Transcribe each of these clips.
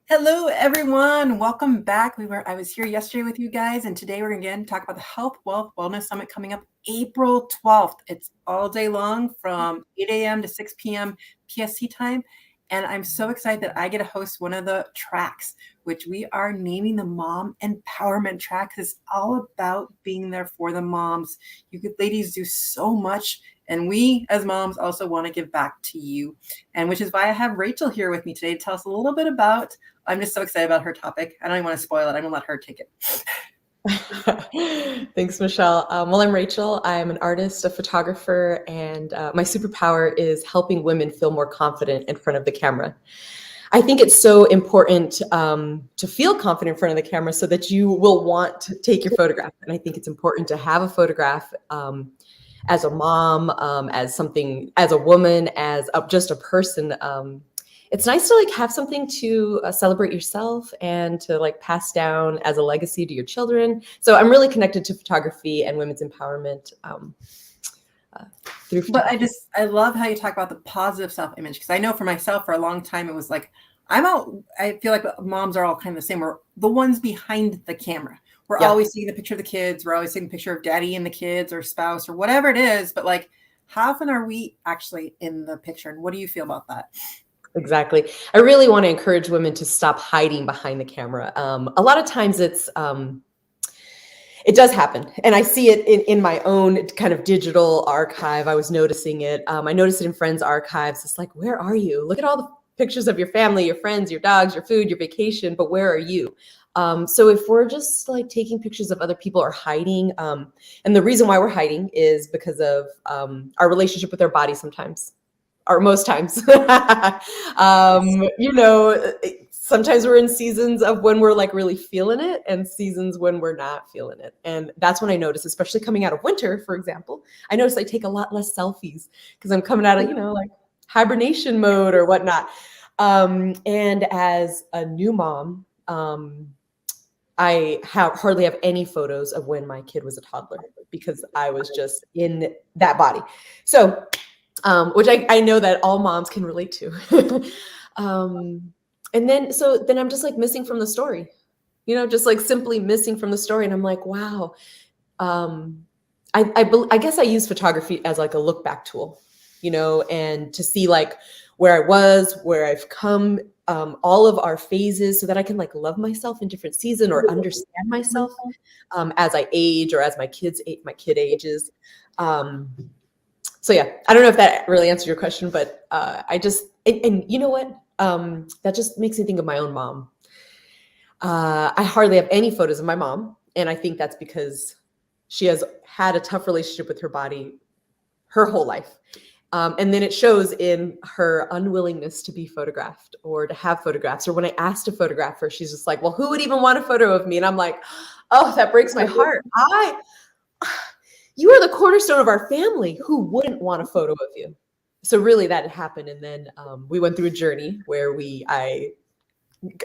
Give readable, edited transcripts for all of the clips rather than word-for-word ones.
Hello, everyone. Welcome back. I was here yesterday with you guys, and today we're again to talk about the Health, Wealth, Wellness Summit coming up April 12th. It's all day long from 8 a.m. to 6 p.m. PST time. And I'm so excited that I get to host one of the tracks, which we are naming the Mom Empowerment Track. It's all about being there for the moms. You ladies do so much, and we as moms also want to give back to you. And which is why I have Rachel here with me today to tell us a little bit about. I'm just so excited about her topic. I don't even want to spoil it. I'm going to let her take it. Thanks, Michelle. Well, I'm Rachel. I'm an artist, a photographer, and my superpower is helping women feel more confident in front of the camera. I think it's so important to feel confident in front of the camera so that you will want to take your photograph. And I think it's important to have a photograph as a mom, as a woman, as just a person. It's nice to have something to celebrate yourself and to pass down as a legacy to your children. So I'm really connected to photography and women's empowerment through photography. But I love how you talk about the positive self-image, because I know for myself for a long time, it was like, I feel like moms are all kind of the same. We're the ones behind the camera. We're always seeing the picture of the kids. We're always seeing the picture of daddy and the kids or spouse or whatever it is. But how often are we actually in the picture? And what do you feel about that? Exactly. I really want to encourage women to stop hiding behind the camera. A lot of times it does happen. And I see it in my own kind of digital archive. I was noticing it. I noticed it in friends' archives. It's like, where are you? Look at all the pictures of your family, your friends, your dogs, your food, your vacation, but where are you? So if we're just taking pictures of other people or hiding, and the reason why we're hiding is because of our relationship with our body sometimes. Or most times, sometimes we're in seasons of when we're really feeling it and seasons when we're not feeling it. And that's when I notice, especially coming out of winter, for example, I notice I take a lot less selfies because I'm coming out of, hibernation mode or whatnot. And as a new mom, I hardly have any photos of when my kid was a toddler because I was just in that body. So which I know that all moms can relate to. And then I'm just missing from the story, just simply missing from the story. And I'm like, wow. I guess I use photography as a look back tool, and to see where I was, where I've come, all of our phases so that I can love myself in different seasons or understand myself as I age or as my kid ages. So yeah, I don't know if that really answered your question, but and you know what? That just makes me think of my own mom. I hardly have any photos of my mom. And I think that's because she has had a tough relationship with her body her whole life. And then it shows in her unwillingness to be photographed or to have photographs. Or when I asked to photograph her, she's just like, well, who would even want a photo of me? And I'm like, oh, that breaks my heart. You are the cornerstone of our family. Who wouldn't want a photo of you? So really that had happened. And then we went through a journey where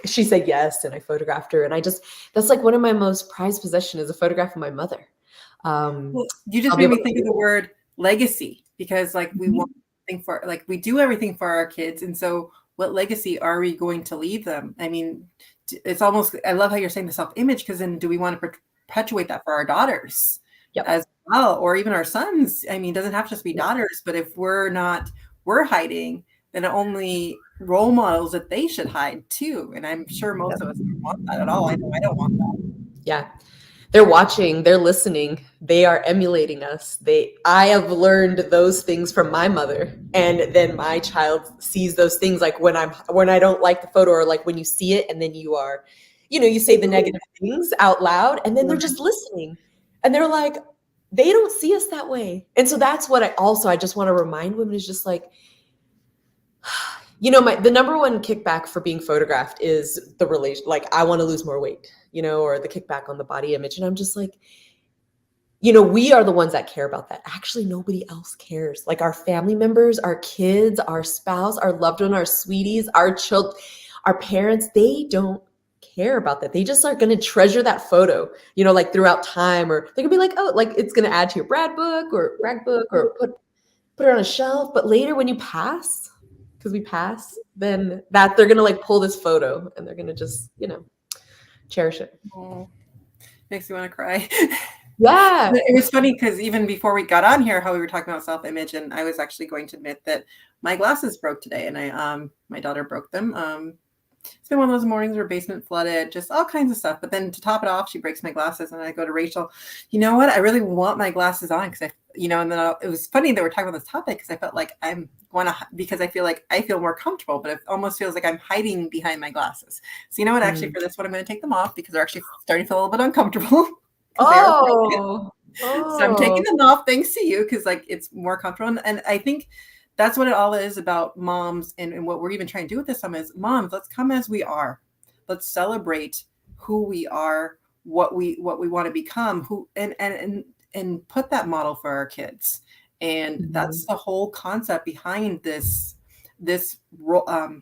she said yes. And I photographed her. And that's one of my most prized possessions is a photograph of my mother. Well, you just made me think of the word legacy, because we want something for, we do everything for our kids. And so what legacy are we going to leave them? I mean, it's almost, I love how you're saying the self-image, because then do we want to perpetuate that for our daughters? Yep. As well, or even our sons? I mean, it doesn't have to just be daughters, but if we're hiding, then only role models that they should hide too. And I'm sure most of us don't want that at all. I know I don't want that. Yeah. They're watching, they're listening, they are emulating us. I have learned those things from my mother. And then my child sees those things when I don't like the photo, or when you see it and then you are, you say the negative things out loud and then they're just listening. And they're like, they don't see us that way. And so that's what I just want to remind women is just the number one kickback for being photographed is the relation, I want to lose more weight, or the kickback on the body image. And I'm just we are the ones that care about that. Actually, nobody else cares. Our family members, our kids, our spouse, our loved one, our sweeties, our children, our parents, they don't care about that. They just are going to treasure that photo, throughout time, or they're gonna be like, oh, it's going to add to your brag book or put it on a shelf. But later when you pass, because we pass, then that they're gonna like pull this photo and they're gonna just, cherish it. Oh, makes me want to cry. Yeah. It was funny because even before we got on here, how we were talking about self-image, and I was actually going to admit that my glasses broke today, and my daughter broke them. It's been one of those mornings where basement flooded, just all kinds of stuff. But then to top it off, she breaks my glasses, and I go to Rachel, you know what? I really want my glasses on because and then it was funny that we're talking about this topic because I felt like because I feel like I feel more comfortable, but it almost feels like I'm hiding behind my glasses. So you know what? Actually, for this one, I'm going to take them off because they're actually starting to feel a little bit uncomfortable. Oh. So I'm taking them off thanks to you because like it's more comfortable. And I think that's what it all is about moms and what we're even trying to do with this summer is moms, let's come as we are. Let's celebrate who we are, what we want to become, and put that model for our kids. And that's the whole concept behind this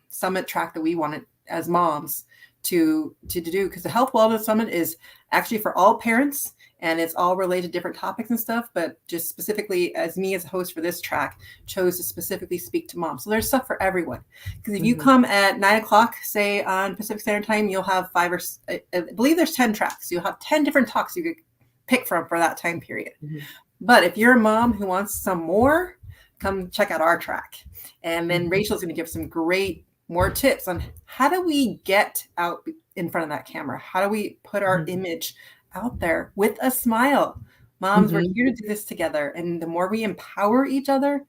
summit track that we wanted as moms to do, because the Health Wellness Summit is actually for all parents and it's all related to different topics and stuff, but just specifically as me as a host for this track chose to specifically speak to moms. So there's stuff for everyone. Because if you come at 9:00, say on Pacific Standard Time, you'll have I believe there's 10 tracks. You'll have 10 different talks you could pick from for that time period. But if you're a mom who wants some more, come check out our track. And then Rachel's going to give some great more tips on how do we get out in front of that camera? How do we put our image out there with a smile? Moms, we're here to do this together. And the more we empower each other,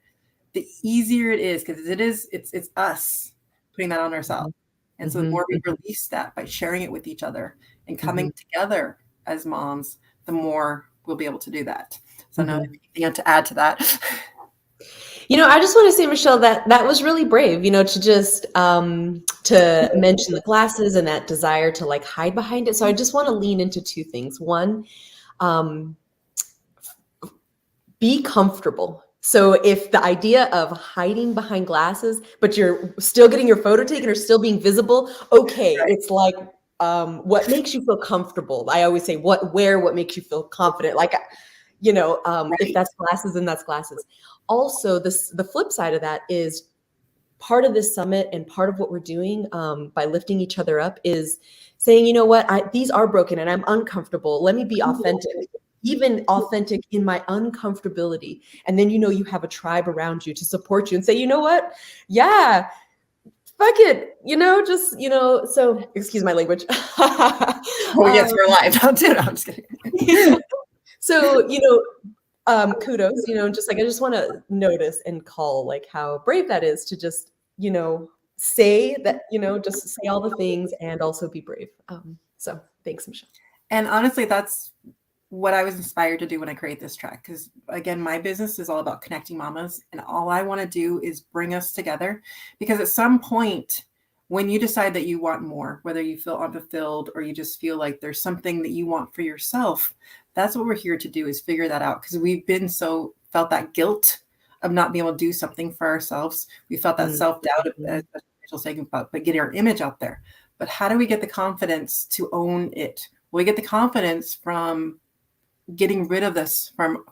the easier it is, because it's us putting that on ourselves. And so the more we release that by sharing it with each other and coming together as moms, the more we'll be able to do that. So now anything to add to that? I just want to say, Michelle, that was really brave, to just to mention the glasses and that desire to like hide behind it. So I just want to lean into two things. One, be comfortable. So if the idea of hiding behind glasses, but you're still getting your photo taken or still being visible, okay, it's like what makes you feel comfortable. I always say what makes you feel confident. Like, if that's glasses, then that's glasses. Also, the flip side of that is part of this summit and part of what we're doing by lifting each other up is saying, you know what, these are broken and I'm uncomfortable. Let me be authentic, even authentic in my uncomfortability. And then, you have a tribe around you to support you and say, you know what? Yeah, fuck it. So excuse my language. Oh, yes, we're live. I'm just kidding. So, kudos, just like, I just want to notice and call like how brave that is to just, say that, just say all the things and also be brave. So thanks, Michelle. And honestly, that's what I was inspired to do when I create this track. Because again, my business is all about connecting mamas, and all I want to do is bring us together. Because at some point, when you decide that you want more, whether you feel unfulfilled or you just feel like there's something that you want for yourself, that's what we're here to do, is figure that out. Because we've been felt that guilt of not being able to do something for ourselves. We felt that self-doubt, as Rachel's saying about, but getting our image out there. But how do we get the confidence to own it? We get the confidence from getting rid of this from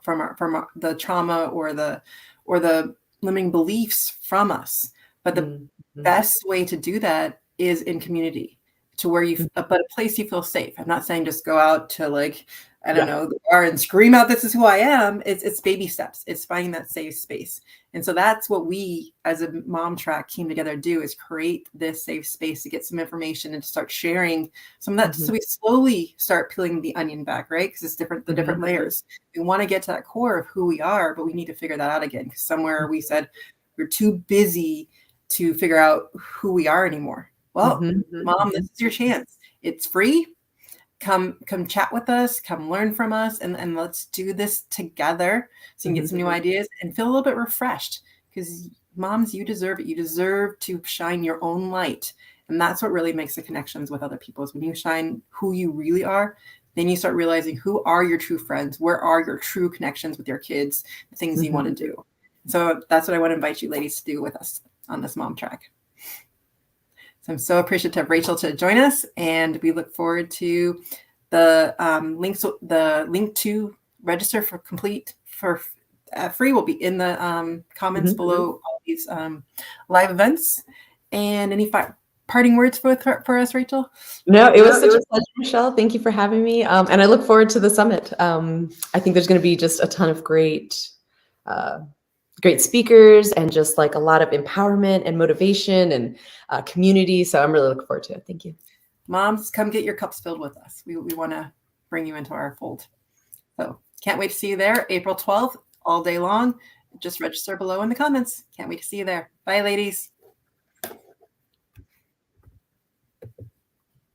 the trauma or the limiting beliefs from us. But the best way to do that is in community, to where but a place you feel safe. I'm not saying just go out to like, I don't know, the bar and scream out, this is who I am. It's baby steps. It's finding that safe space. And so that's what we as a mom track came together to do, is create this safe space to get some information and to start sharing some of that. So we slowly start peeling the onion back, right? Because it's the different layers. We want to get to that core of who we are, but we need to figure that out again. Because somewhere we said we're too busy to figure out who we are anymore. Well, mom, this is your chance. It's free. Come chat with us, come learn from us, and let's do this together so you can get some new ideas and feel a little bit refreshed. Because moms, you deserve it. You deserve to shine your own light. And that's what really makes the connections with other people, is when you shine who you really are, then you start realizing who are your true friends, where are your true connections with your kids, the things you want to do. So that's what I want to invite you ladies to do with us on this mom track. So I'm so appreciative of Rachel to join us, and we look forward to the link to register for complete for free will be in the comments below all these live events. And any parting words for us, Rachel? No, it was such a pleasure, Michelle. Thank you for having me. And I look forward to the summit. I think there's going to be just a ton of great speakers and just like a lot of empowerment and motivation and community. So I'm really looking forward to it. Thank you. Moms, come get your cups filled with us. We want to bring you into our fold. So can't wait to see you there, April 12th, all day long. Just register below in the comments. Can't wait to see you there. Bye, ladies.